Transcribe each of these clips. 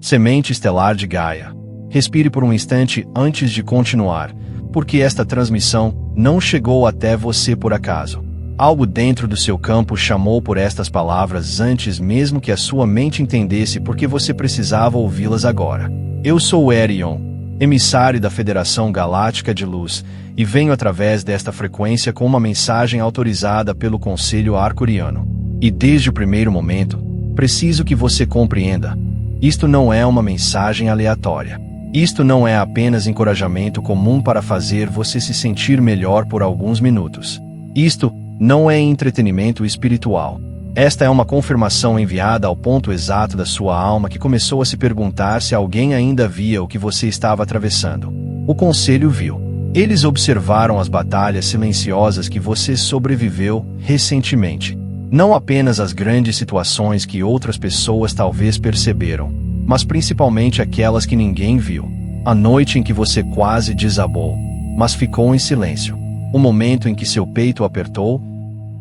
Semente estelar de Gaia. Respire por um instante antes de continuar, porque esta transmissão não chegou até você por acaso. Algo dentro do seu campo chamou por estas palavras antes mesmo que a sua mente entendesse porque você precisava ouvi-las agora. Eu sou Erion, emissário da Federação Galáctica de Luz, e venho através desta frequência com uma mensagem autorizada pelo Conselho Arcturiano. E desde o primeiro momento, preciso que você compreenda. Isto não é uma mensagem aleatória. Isto não é apenas encorajamento comum para fazer você se sentir melhor por alguns minutos. Isto não é entretenimento espiritual. Esta é uma confirmação enviada ao ponto exato da sua alma que começou a se perguntar se alguém ainda via o que você estava atravessando. O conselho viu. Eles observaram as batalhas silenciosas que você sobreviveu recentemente. Não apenas as grandes situações que outras pessoas talvez perceberam, mas principalmente aquelas que ninguém viu. A noite em que você quase desabou, mas ficou em silêncio. O momento em que seu peito apertou.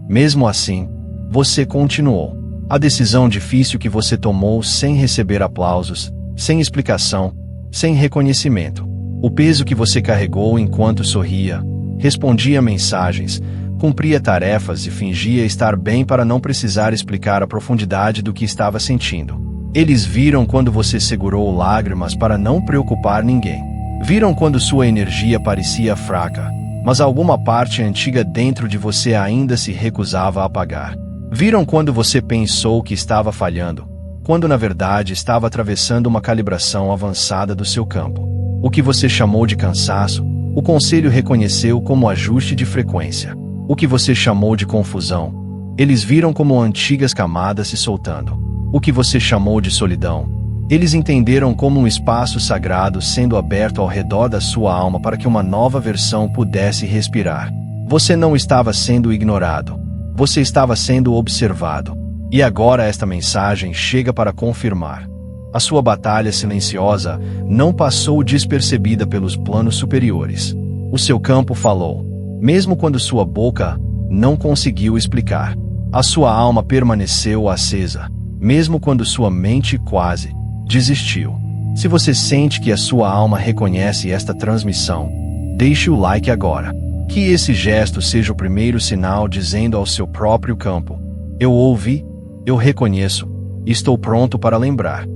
Mesmo assim, você continuou. A decisão difícil que você tomou sem receber aplausos, sem explicação, sem reconhecimento. O peso que você carregou enquanto sorria, respondia mensagens, cumpria tarefas e fingia estar bem para não precisar explicar a profundidade do que estava sentindo. Eles viram quando você segurou lágrimas para não preocupar ninguém. Viram quando sua energia parecia fraca, mas alguma parte antiga dentro de você ainda se recusava a apagar. Viram quando você pensou que estava falhando, quando na verdade estava atravessando uma calibração avançada do seu campo. O que você chamou de cansaço, o conselho reconheceu como ajuste de frequência. O que você chamou de confusão, eles viram como antigas camadas se soltando. O que você chamou de solidão, eles entenderam como um espaço sagrado sendo aberto ao redor da sua alma para que uma nova versão pudesse respirar. Você não estava sendo ignorado. Você estava sendo observado. E agora esta mensagem chega para confirmar. A sua batalha silenciosa não passou despercebida pelos planos superiores. O seu campo falou, mesmo quando sua boca não conseguiu explicar. A sua alma permaneceu acesa, mesmo quando sua mente quase desistiu. Se você sente que a sua alma reconhece esta transmissão, deixe o like agora. Que esse gesto seja o primeiro sinal dizendo ao seu próprio campo: eu ouvi, eu reconheço, estou pronto para lembrar.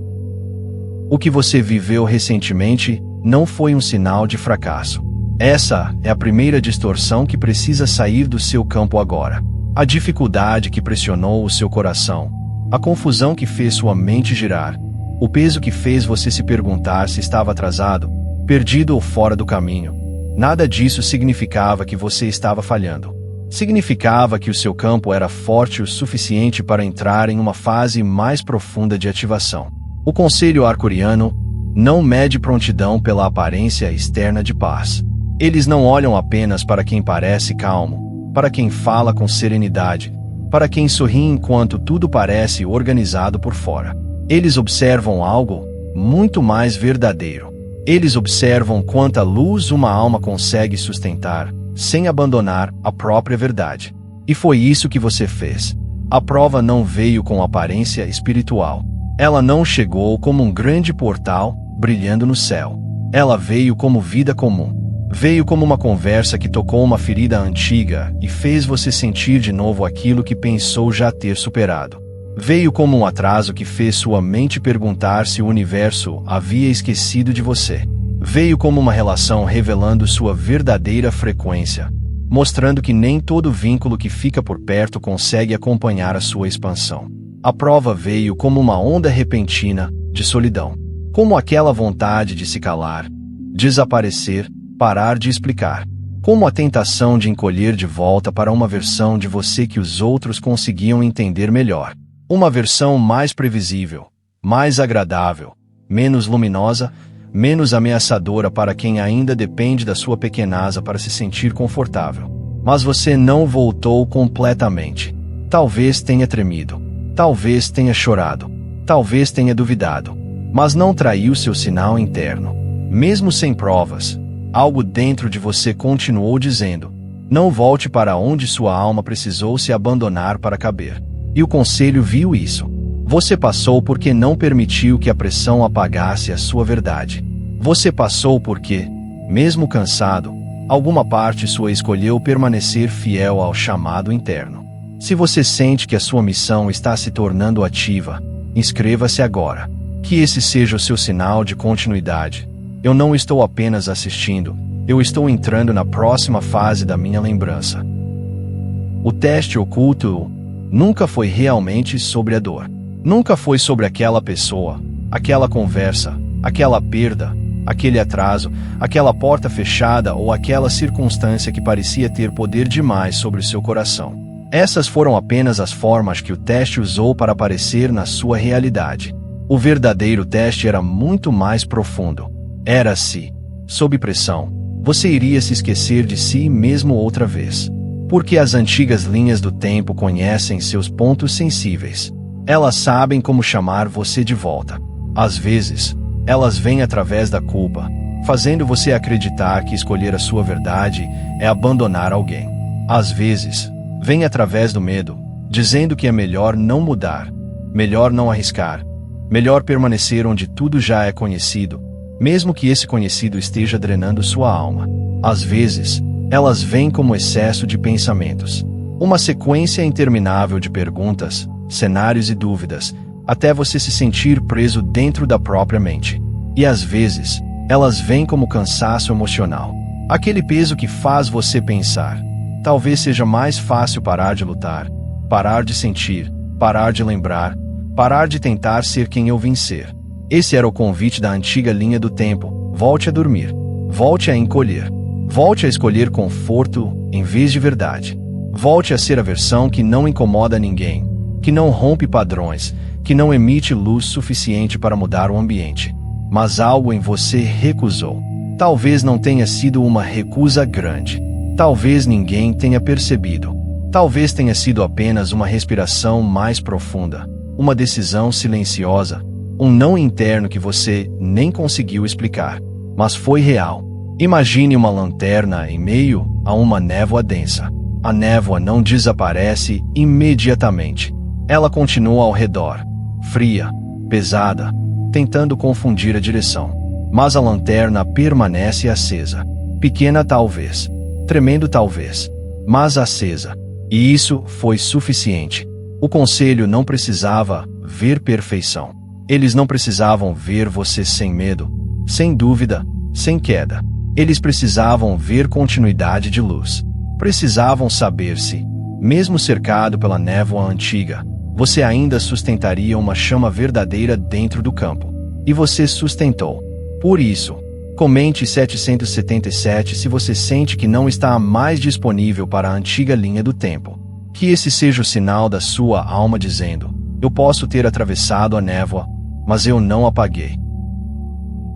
O que você viveu recentemente não foi um sinal de fracasso. Essa é a primeira distorção que precisa sair do seu campo agora. A dificuldade que pressionou o seu coração, a confusão que fez sua mente girar, o peso que fez você se perguntar se estava atrasado, perdido ou fora do caminho. Nada disso significava que você estava falhando. Significava que o seu campo era forte o suficiente para entrar em uma fase mais profunda de ativação. O Conselho Arcturiano não mede prontidão pela aparência externa de paz. Eles não olham apenas para quem parece calmo, para quem fala com serenidade, para quem sorri enquanto tudo parece organizado por fora. Eles observam algo muito mais verdadeiro. Eles observam quanta luz uma alma consegue sustentar, sem abandonar a própria verdade. E foi isso que você fez. A prova não veio com aparência espiritual. Ela não chegou como um grande portal, brilhando no céu. Ela veio como vida comum. Veio como uma conversa que tocou uma ferida antiga e fez você sentir de novo aquilo que pensou já ter superado. Veio como um atraso que fez sua mente perguntar se o universo havia esquecido de você. Veio como uma relação revelando sua verdadeira frequência, mostrando que nem todo vínculo que fica por perto consegue acompanhar a sua expansão. A prova veio como uma onda repentina de solidão, como aquela vontade de se calar, desaparecer, parar de explicar, como a tentação de encolher de volta para uma versão de você que os outros conseguiam entender melhor. Uma versão mais previsível, mais agradável, menos luminosa, menos ameaçadora para quem ainda depende da sua pequeneza para se sentir confortável. Mas você não voltou completamente. Talvez tenha tremido, talvez tenha chorado, talvez tenha duvidado, mas não traiu seu sinal interno. Mesmo sem provas, algo dentro de você continuou dizendo: não volte para onde sua alma precisou se abandonar para caber. E o conselho viu isso. Você passou porque não permitiu que a pressão apagasse a sua verdade. Você passou porque, mesmo cansado, alguma parte sua escolheu permanecer fiel ao chamado interno. Se você sente que a sua missão está se tornando ativa, inscreva-se agora. Que esse seja o seu sinal de continuidade. Eu não estou apenas assistindo, eu estou entrando na próxima fase da minha lembrança. O teste oculto nunca foi realmente sobre a dor. Nunca foi sobre aquela pessoa, aquela conversa, aquela perda, aquele atraso, aquela porta fechada ou aquela circunstância que parecia ter poder demais sobre o seu coração. Essas foram apenas as formas que o teste usou para aparecer na sua realidade. O verdadeiro teste era muito mais profundo. Era se, sob pressão, você iria se esquecer de si mesmo outra vez. Porque as antigas linhas do tempo conhecem seus pontos sensíveis. Elas sabem como chamar você de volta. Às vezes, elas vêm através da culpa, fazendo você acreditar que escolher a sua verdade é abandonar alguém. Às vezes, vêm através do medo, dizendo que é melhor não mudar, melhor não arriscar, melhor permanecer onde tudo já é conhecido, mesmo que esse conhecido esteja drenando sua alma. Às vezes, elas vêm como excesso de pensamentos. Uma sequência interminável de perguntas, cenários e dúvidas, até você se sentir preso dentro da própria mente. E às vezes, elas vêm como cansaço emocional. Aquele peso que faz você pensar. Talvez seja mais fácil parar de lutar, parar de sentir, parar de lembrar, parar de tentar ser quem eu vim ser. Esse era o convite da antiga linha do tempo. Volte a dormir. Volte a encolher. Volte a escolher conforto em vez de verdade. Volte a ser a versão que não incomoda ninguém, que não rompe padrões, que não emite luz suficiente para mudar o ambiente. Mas algo em você recusou. Talvez não tenha sido uma recusa grande. Talvez ninguém tenha percebido. Talvez tenha sido apenas uma respiração mais profunda, uma decisão silenciosa, um não interno que você nem conseguiu explicar, mas foi real. Imagine uma lanterna em meio a uma névoa densa. A névoa não desaparece imediatamente. Ela continua ao redor, fria, pesada, tentando confundir a direção. Mas a lanterna permanece acesa. Pequena talvez, tremendo talvez, mas acesa. E isso foi suficiente. O conselho não precisava ver perfeição. Eles não precisavam ver você sem medo, sem dúvida, sem queda. Eles precisavam ver continuidade de luz. Precisavam saber se, mesmo cercado pela névoa antiga, você ainda sustentaria uma chama verdadeira dentro do campo. E você sustentou. Por isso, comente 777 se você sente que não está mais disponível para a antiga linha do tempo. Que esse seja o sinal da sua alma dizendo: eu posso ter atravessado a névoa, mas eu não apaguei.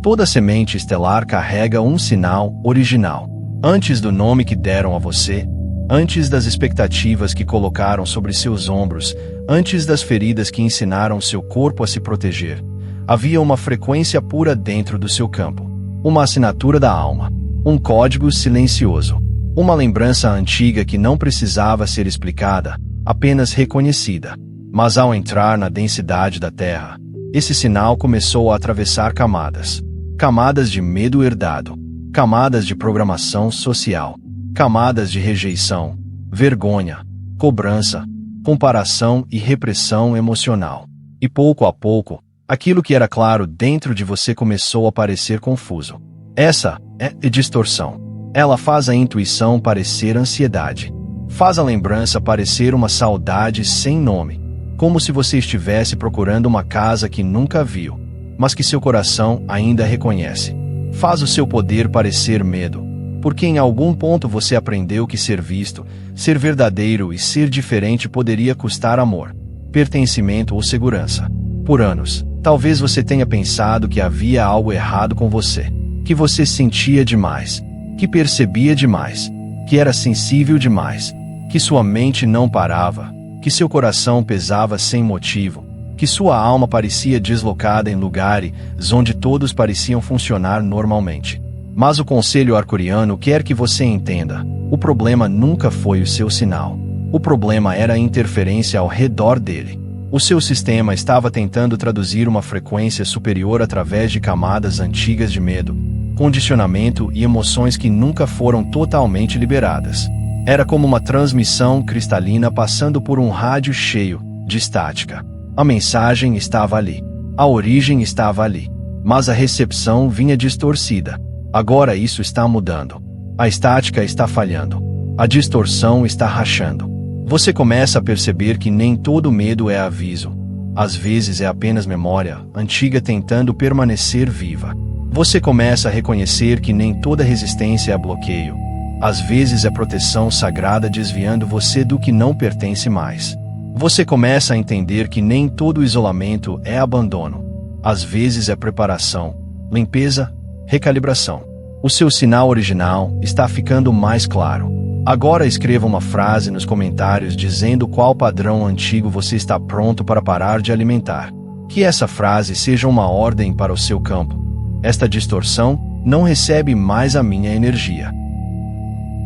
Toda semente estelar carrega um sinal original. Antes do nome que deram a você, antes das expectativas que colocaram sobre seus ombros, antes das feridas que ensinaram seu corpo a se proteger, havia uma frequência pura dentro do seu campo. Uma assinatura da alma. Um código silencioso. Uma lembrança antiga que não precisava ser explicada, apenas reconhecida. Mas ao entrar na densidade da Terra, esse sinal começou a atravessar camadas. Camadas de medo herdado. Camadas de programação social. Camadas de rejeição, vergonha, cobrança, comparação e repressão emocional. E pouco a pouco, aquilo que era claro dentro de você começou a parecer confuso. Essa é a distorção. Ela faz a intuição parecer ansiedade. Faz a lembrança parecer uma saudade sem nome. Como se você estivesse procurando uma casa que nunca viu, mas que seu coração ainda reconhece. Faz o seu poder parecer medo, porque em algum ponto você aprendeu que ser visto, ser verdadeiro e ser diferente poderia custar amor, pertencimento ou segurança. Por anos, talvez você tenha pensado que havia algo errado com você, que você sentia demais, que percebia demais, que era sensível demais, que sua mente não parava, que seu coração pesava sem motivo, que sua alma parecia deslocada em lugares onde todos pareciam funcionar normalmente. Mas o conselho arcuriano quer que você entenda: o problema nunca foi o seu sinal. O problema era a interferência ao redor dele. O seu sistema estava tentando traduzir uma frequência superior através de camadas antigas de medo, condicionamento e emoções que nunca foram totalmente liberadas. Era como uma transmissão cristalina passando por um rádio cheio de estática. A mensagem estava ali. A origem estava ali. Mas a recepção vinha distorcida. Agora isso está mudando. A estática está falhando. A distorção está rachando. Você começa a perceber que nem todo medo é aviso. Às vezes é apenas memória antiga tentando permanecer viva. Você começa a reconhecer que nem toda resistência é bloqueio. Às vezes é proteção sagrada desviando você do que não pertence mais. Você começa a entender que nem todo isolamento é abandono. Às vezes é preparação, limpeza, recalibração. O seu sinal original está ficando mais claro. Agora escreva uma frase nos comentários dizendo qual padrão antigo você está pronto para parar de alimentar. Que essa frase seja uma ordem para o seu campo. Esta distorção não recebe mais a minha energia.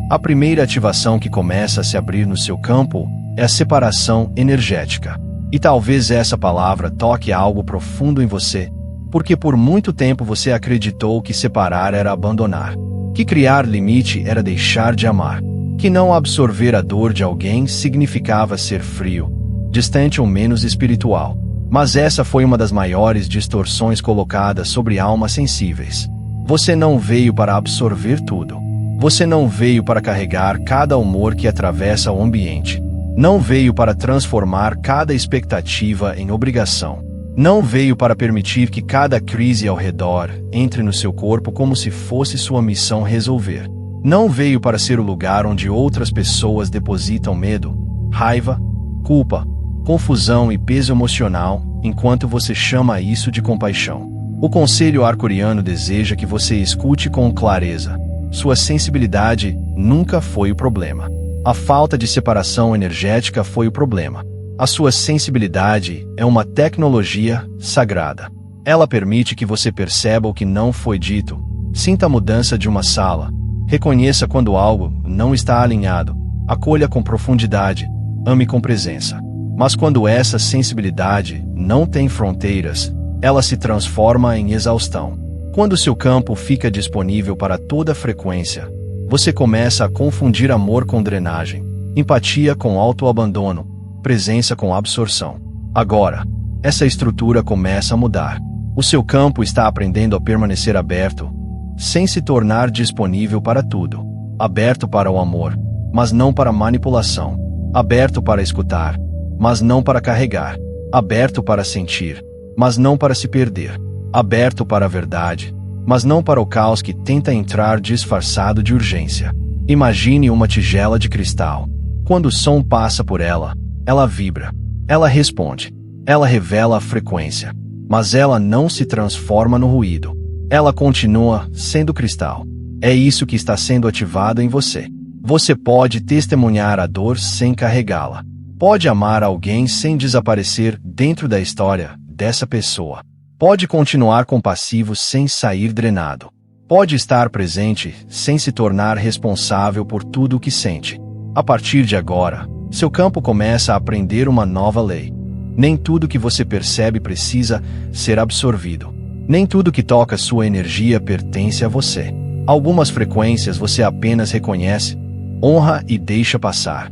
A primeira ativação que começa a se abrir no seu campo é a separação energética. E talvez essa palavra toque algo profundo em você, porque por muito tempo você acreditou que separar era abandonar, que criar limite era deixar de amar, que não absorver a dor de alguém significava ser frio, distante ou menos espiritual. Mas essa foi uma das maiores distorções colocadas sobre almas sensíveis. Você não veio para absorver tudo. Você não veio para carregar cada humor que atravessa o ambiente. Não veio para transformar cada expectativa em obrigação. Não veio para permitir que cada crise ao redor entre no seu corpo como se fosse sua missão resolver. Não veio para ser o lugar onde outras pessoas depositam medo, raiva, culpa, confusão e peso emocional, enquanto você chama isso de compaixão. O conselho arcuriano deseja que você escute com clareza. Sua sensibilidade nunca foi o problema. A falta de separação energética foi o problema. A sua sensibilidade é uma tecnologia sagrada. Ela permite que você perceba o que não foi dito, sinta a mudança de uma sala, reconheça quando algo não está alinhado, acolha com profundidade, ame com presença. Mas quando essa sensibilidade não tem fronteiras, ela se transforma em exaustão. Quando seu campo fica disponível para toda frequência, você começa a confundir amor com drenagem, empatia com autoabandono, presença com absorção. Agora, essa estrutura começa a mudar. O seu campo está aprendendo a permanecer aberto, sem se tornar disponível para tudo. Aberto para o amor, mas não para manipulação. Aberto para escutar, mas não para carregar. Aberto para sentir, mas não para se perder. Aberto para a verdade, mas não para o caos que tenta entrar disfarçado de urgência. Imagine uma tigela de cristal. Quando o som passa por ela, ela vibra, ela responde, ela revela a frequência, mas ela não se transforma no ruído. Ela continua sendo cristal. É isso que está sendo ativado em você. Você pode testemunhar a dor sem carregá-la. Pode amar alguém sem desaparecer dentro da história dessa pessoa. Pode continuar compassivo sem sair drenado. Pode estar presente sem se tornar responsável por tudo o que sente. A partir de agora, seu campo começa a aprender uma nova lei. Nem tudo que você percebe precisa ser absorvido. Nem tudo que toca sua energia pertence a você. Algumas frequências você apenas reconhece, honra e deixa passar.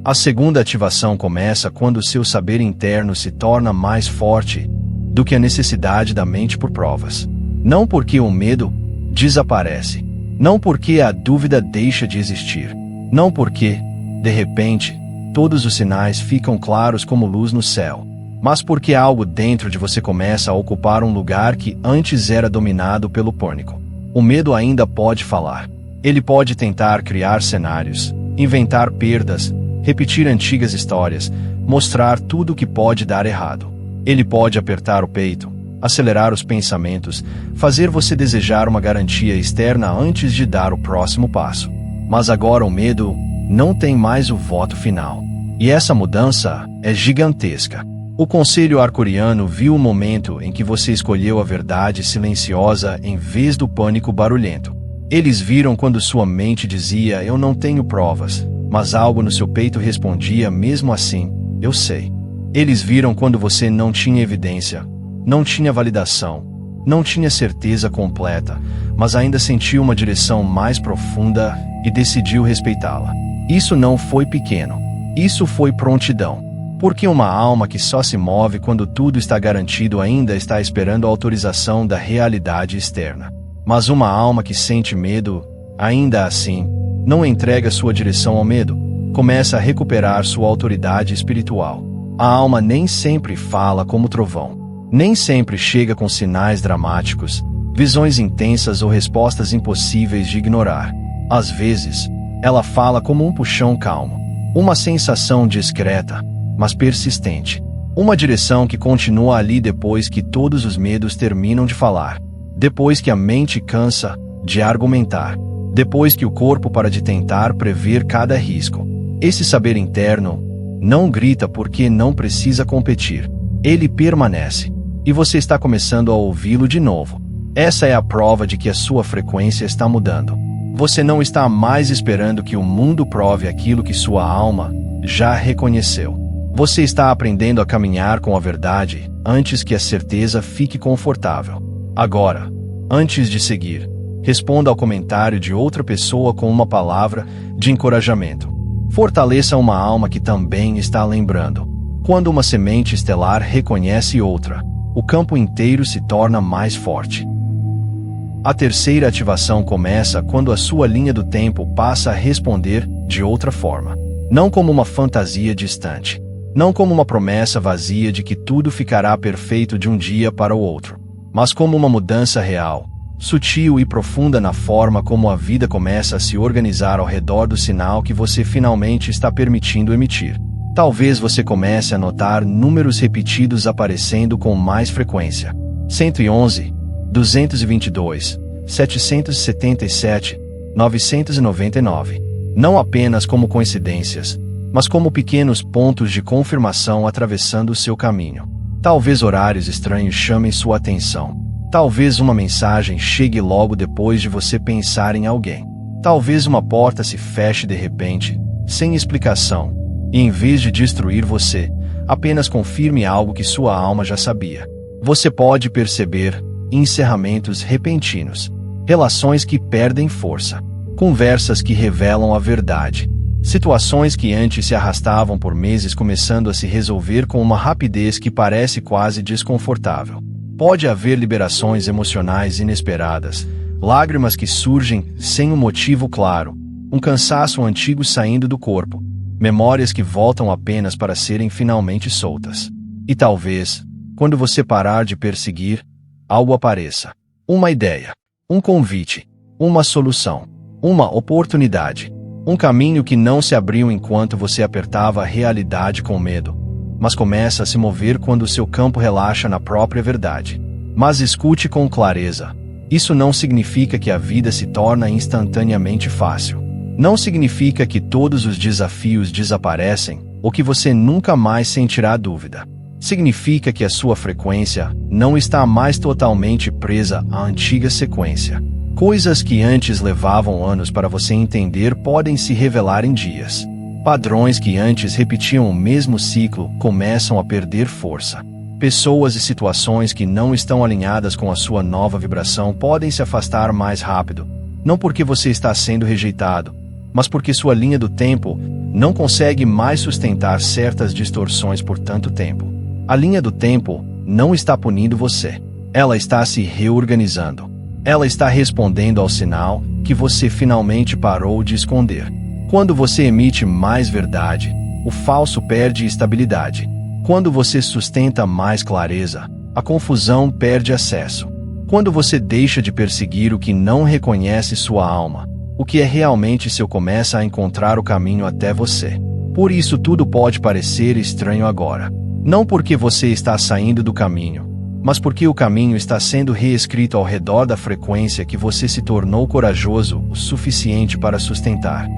A segunda ativação começa quando seu saber interno se torna mais forte do que a necessidade da mente por provas. Não porque o medo desaparece. Não porque a dúvida deixa de existir. Não porque, de repente, todos os sinais ficam claros como luz no céu. Mas porque algo dentro de você começa a ocupar um lugar que antes era dominado pelo pânico. O medo ainda pode falar. Ele pode tentar criar cenários, inventar perdas, repetir antigas histórias, mostrar tudo o que pode dar errado. Ele pode apertar o peito, acelerar os pensamentos, fazer você desejar uma garantia externa antes de dar o próximo passo. Mas agora o medo não tem mais o voto final. E essa mudança é gigantesca. O conselho arcuriano viu o momento em que você escolheu a verdade silenciosa em vez do pânico barulhento. Eles viram quando sua mente dizia, eu não tenho provas, mas algo no seu peito respondia mesmo assim, eu sei. Eles viram quando você não tinha evidência, não tinha validação, não tinha certeza completa, mas ainda sentiu uma direção mais profunda e decidiu respeitá-la. Isso não foi pequeno. Isso foi prontidão. Porque uma alma que só se move quando tudo está garantido ainda está esperando a autorização da realidade externa. Mas uma alma que sente medo, ainda assim, não entrega sua direção ao medo, começa a recuperar sua autoridade espiritual. A alma nem sempre fala como trovão. Nem sempre chega com sinais dramáticos, visões intensas ou respostas impossíveis de ignorar. Às vezes, ela fala como um puxão calmo. Uma sensação discreta, mas persistente. Uma direção que continua ali depois que todos os medos terminam de falar. Depois que a mente cansa de argumentar. Depois que o corpo para de tentar prever cada risco. Esse saber interno não grita porque não precisa competir. Ele permanece. E você está começando a ouvi-lo de novo. Essa é a prova de que a sua frequência está mudando. Você não está mais esperando que o mundo prove aquilo que sua alma já reconheceu. Você está aprendendo a caminhar com a verdade antes que a certeza fique confortável. Agora, antes de seguir, responda ao comentário de outra pessoa com uma palavra de encorajamento. Fortaleça uma alma que também está lembrando. Quando uma semente estelar reconhece outra, o campo inteiro se torna mais forte. A terceira ativação começa quando a sua linha do tempo passa a responder de outra forma. Não como uma fantasia distante. Não como uma promessa vazia de que tudo ficará perfeito de um dia para o outro. Mas como uma mudança real, sutil e profunda na forma como a vida começa a se organizar ao redor do sinal que você finalmente está permitindo emitir. Talvez você comece a notar números repetidos aparecendo com mais frequência. 111, 222, 777, 999. Não apenas como coincidências, mas como pequenos pontos de confirmação atravessando o seu caminho. Talvez horários estranhos chamem sua atenção. Talvez uma mensagem chegue logo depois de você pensar em alguém. Talvez uma porta se feche de repente, sem explicação. E em vez de destruir você, apenas confirme algo que sua alma já sabia. Você pode perceber encerramentos repentinos, relações que perdem força, conversas que revelam a verdade, situações que antes se arrastavam por meses começando a se resolver com uma rapidez que parece quase desconfortável. Pode haver liberações emocionais inesperadas, lágrimas que surgem sem um motivo claro, um cansaço antigo saindo do corpo, memórias que voltam apenas para serem finalmente soltas. E talvez, quando você parar de perseguir, algo apareça. Uma ideia, um convite, uma solução, uma oportunidade, um caminho que não se abriu enquanto você apertava a realidade com medo, mas começa a se mover quando seu campo relaxa na própria verdade. Mas escute com clareza. Isso não significa que a vida se torna instantaneamente fácil. Não significa que todos os desafios desaparecem ou que você nunca mais sentirá dúvida. Significa que a sua frequência não está mais totalmente presa à antiga sequência. Coisas que antes levavam anos para você entender podem se revelar em dias. Padrões que antes repetiam o mesmo ciclo começam a perder força. Pessoas e situações que não estão alinhadas com a sua nova vibração podem se afastar mais rápido, não porque você está sendo rejeitado, mas porque sua linha do tempo não consegue mais sustentar certas distorções por tanto tempo. A linha do tempo não está punindo você. Ela está se reorganizando. Ela está respondendo ao sinal que você finalmente parou de esconder. Quando você emite mais verdade, o falso perde estabilidade. Quando você sustenta mais clareza, a confusão perde acesso. Quando você deixa de perseguir o que não reconhece sua alma, o que é realmente seu começa a encontrar o caminho até você. Por isso tudo pode parecer estranho agora. Não porque você está saindo do caminho, mas porque o caminho está sendo reescrito ao redor da frequência que você se tornou corajoso o suficiente para sustentar.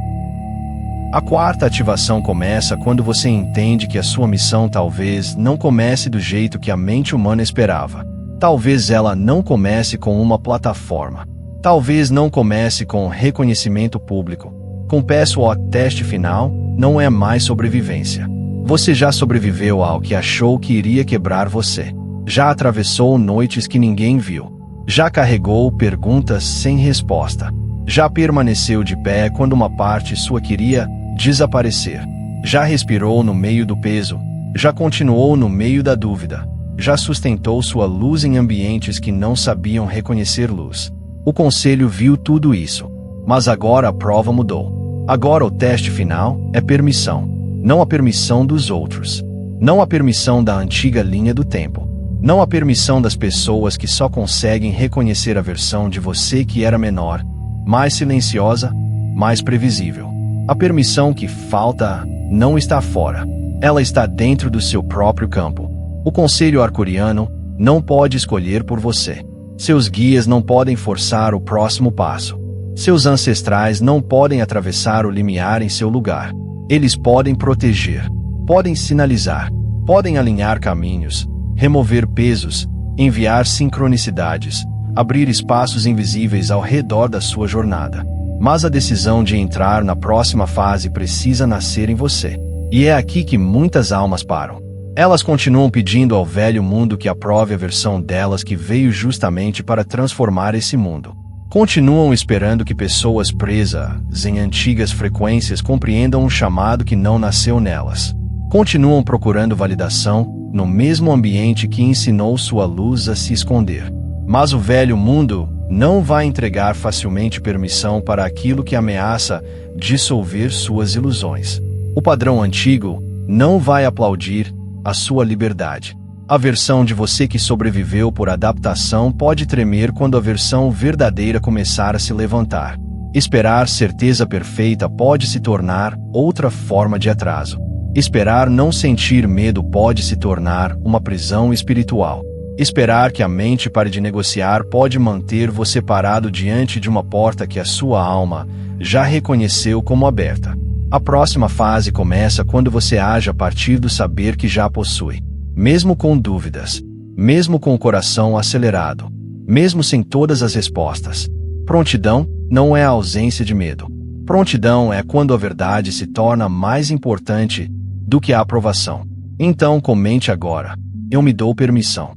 A quarta ativação começa quando você entende que a sua missão talvez não comece do jeito que a mente humana esperava. Talvez ela não comece com uma plataforma. Talvez não comece com reconhecimento público. Confesso, o teste final não é mais sobrevivência. Você já sobreviveu ao que achou que iria quebrar você. Já atravessou noites que ninguém viu. Já carregou perguntas sem resposta. Já permaneceu de pé quando uma parte sua queria desaparecer. Já respirou no meio do peso. Já continuou no meio da dúvida. Já sustentou sua luz em ambientes que não sabiam reconhecer luz. O conselho viu tudo isso. Mas agora a prova mudou. Agora o teste final é permissão. Não a permissão dos outros. Não a permissão da antiga linha do tempo. Não a permissão das pessoas que só conseguem reconhecer a versão de você que era menor, mais silenciosa, mais previsível. A permissão que falta não está fora. Ela está dentro do seu próprio campo. O conselho arcuriano não pode escolher por você. Seus guias não podem forçar o próximo passo. Seus ancestrais não podem atravessar o limiar em seu lugar. Eles podem proteger, podem sinalizar, podem alinhar caminhos, remover pesos, enviar sincronicidades, abrir espaços invisíveis ao redor da sua jornada. Mas a decisão de entrar na próxima fase precisa nascer em você. E é aqui que muitas almas param. Elas continuam pedindo ao velho mundo que aprove a versão delas que veio justamente para transformar esse mundo. Continuam esperando que pessoas presas em antigas frequências compreendam um chamado que não nasceu nelas. Continuam procurando validação no mesmo ambiente que ensinou sua luz a se esconder. Mas o velho mundo não vai entregar facilmente permissão para aquilo que ameaça dissolver suas ilusões. O padrão antigo não vai aplaudir a sua liberdade. A versão de você que sobreviveu por adaptação pode tremer quando a versão verdadeira começar a se levantar. Esperar certeza perfeita pode se tornar outra forma de atraso. Esperar não sentir medo pode se tornar uma prisão espiritual. Esperar que a mente pare de negociar pode manter você parado diante de uma porta que a sua alma já reconheceu como aberta. A próxima fase começa quando você age a partir do saber que já possui. Mesmo com dúvidas, mesmo com o coração acelerado, mesmo sem todas as respostas. Prontidão não é a ausência de medo. Prontidão é quando a verdade se torna mais importante do que a aprovação. Então comente agora: eu me dou permissão.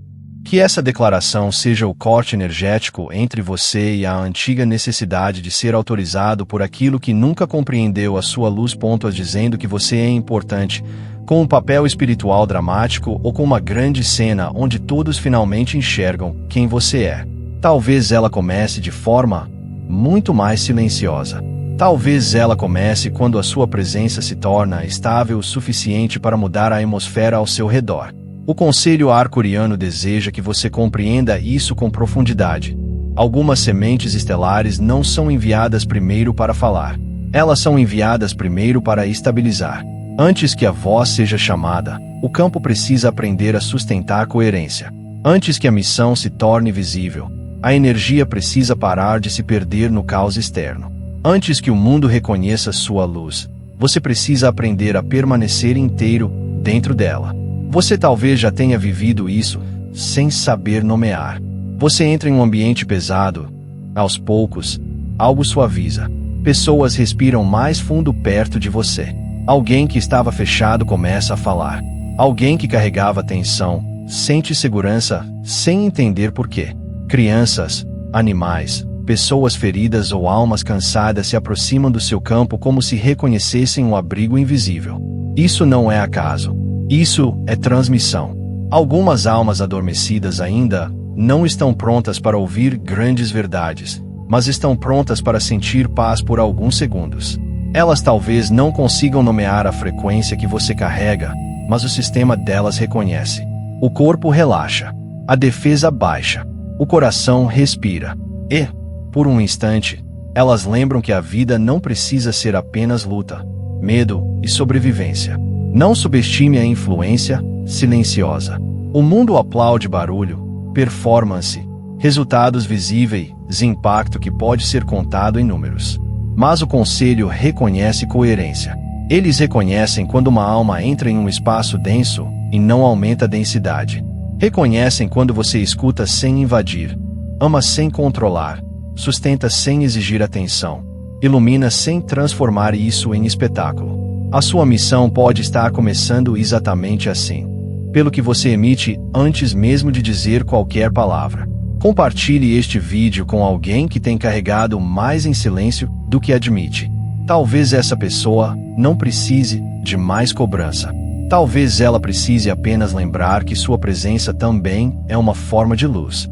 Que essa declaração seja o corte energético entre você e a antiga necessidade de ser autorizado por aquilo que nunca compreendeu a sua luz. Dizendo que você é importante, com um papel espiritual dramático ou com uma grande cena onde todos finalmente enxergam quem você é. Talvez ela comece de forma muito mais silenciosa. Talvez ela comece quando a sua presença se torna estável o suficiente para mudar a atmosfera ao seu redor. O conselho arcuriano deseja que você compreenda isso com profundidade. Algumas sementes estelares não são enviadas primeiro para falar. Elas são enviadas primeiro para estabilizar. Antes que a voz seja chamada, o campo precisa aprender a sustentar coerência. Antes que a missão se torne visível, a energia precisa parar de se perder no caos externo. Antes que o mundo reconheça sua luz, você precisa aprender a permanecer inteiro dentro dela. Você talvez já tenha vivido isso sem saber nomear. Você entra em um ambiente pesado. Aos poucos, algo suaviza. Pessoas respiram mais fundo perto de você. Alguém que estava fechado começa a falar. Alguém que carregava tensão sente segurança sem entender por quê. Crianças, animais, pessoas feridas ou almas cansadas se aproximam do seu campo como se reconhecessem um abrigo invisível. Isso não é acaso. Isso é transmissão. Algumas almas adormecidas ainda não estão prontas para ouvir grandes verdades, mas estão prontas para sentir paz por alguns segundos. Elas talvez não consigam nomear a frequência que você carrega, mas o sistema delas reconhece. O corpo relaxa. A defesa baixa. O coração respira. E, por um instante, elas lembram que a vida não precisa ser apenas luta, medo e sobrevivência. Não subestime a influência silenciosa. O mundo aplaude barulho, performance, resultados visíveis, impacto que pode ser contado em números. Mas o conselho reconhece coerência. Eles reconhecem quando uma alma entra em um espaço denso e não aumenta a densidade. Reconhecem quando você escuta sem invadir, ama sem controlar, sustenta sem exigir atenção, ilumina sem transformar isso em espetáculo. A sua missão pode estar começando exatamente assim, pelo que você emite antes mesmo de dizer qualquer palavra. Compartilhe este vídeo com alguém que tem carregado mais em silêncio do que admite. Talvez essa pessoa não precise de mais cobrança. Talvez ela precise apenas lembrar que sua presença também é uma forma de luz.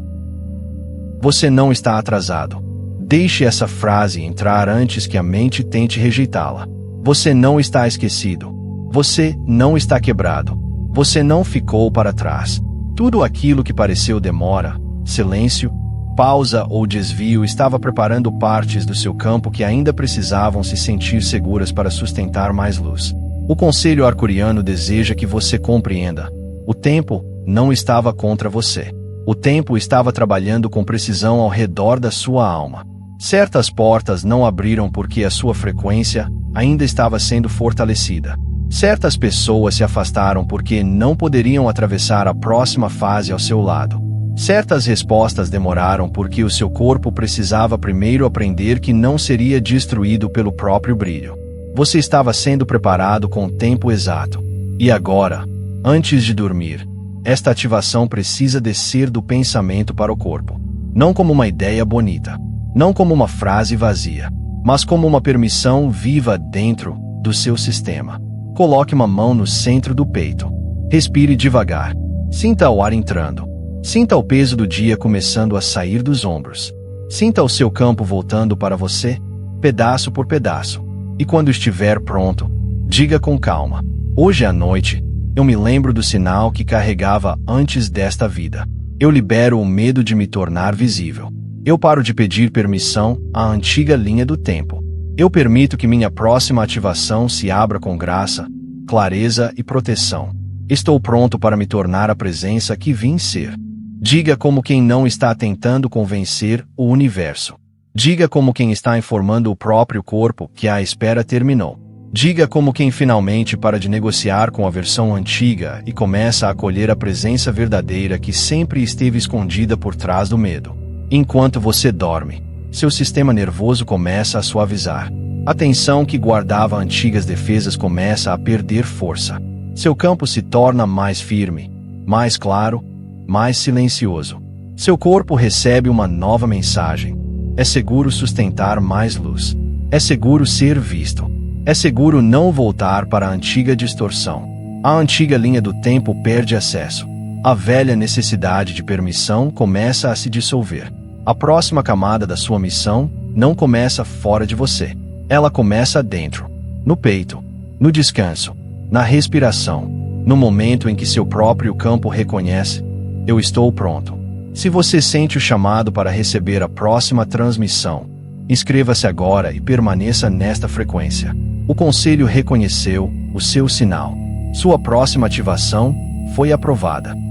Você não está atrasado. Deixe essa frase entrar antes que a mente tente rejeitá-la. Você não está esquecido. Você não está quebrado. Você não ficou para trás. Tudo aquilo que pareceu demora, silêncio, pausa ou desvio estava preparando partes do seu campo que ainda precisavam se sentir seguras para sustentar mais luz. O conselho arcuriano deseja que você compreenda. O tempo não estava contra você. O tempo estava trabalhando com precisão ao redor da sua alma. Certas portas não abriram porque a sua frequência ainda estava sendo fortalecida. Certas pessoas se afastaram porque não poderiam atravessar a próxima fase ao seu lado. Certas respostas demoraram porque o seu corpo precisava primeiro aprender que não seria destruído pelo próprio brilho. Você estava sendo preparado com o tempo exato. E agora, antes de dormir, esta ativação precisa descer do pensamento para o corpo. Não como uma ideia bonita, não como uma frase vazia, mas como uma permissão viva dentro do seu sistema. Coloque uma mão no centro do peito. Respire devagar. Sinta o ar entrando. Sinta o peso do dia começando a sair dos ombros. Sinta o seu campo voltando para você, pedaço por pedaço. E quando estiver pronto, diga com calma: hoje à noite, eu me lembro do sinal que carregava antes desta vida. Eu libero o medo de me tornar visível. Eu paro de pedir permissão à antiga linha do tempo. Eu permito que minha próxima ativação se abra com graça, clareza e proteção. Estou pronto para me tornar a presença que vim ser. Diga como quem não está tentando convencer o universo. Diga como quem está informando o próprio corpo que a espera terminou. Diga como quem finalmente para de negociar com a versão antiga e começa a acolher a presença verdadeira que sempre esteve escondida por trás do medo. Enquanto você dorme, seu sistema nervoso começa a suavizar. A tensão que guardava antigas defesas começa a perder força. Seu campo se torna mais firme, mais claro, mais silencioso. Seu corpo recebe uma nova mensagem. É seguro sustentar mais luz. É seguro ser visto. É seguro não voltar para a antiga distorção. A antiga linha do tempo perde acesso. A velha necessidade de permissão começa a se dissolver. A próxima camada da sua missão não começa fora de você. Ela começa dentro, no peito, no descanso, na respiração, no momento em que seu próprio campo reconhece: eu estou pronto. Se você sente o chamado para receber a próxima transmissão, inscreva-se agora e permaneça nesta frequência. O conselho reconheceu o seu sinal. Sua próxima ativação foi aprovada.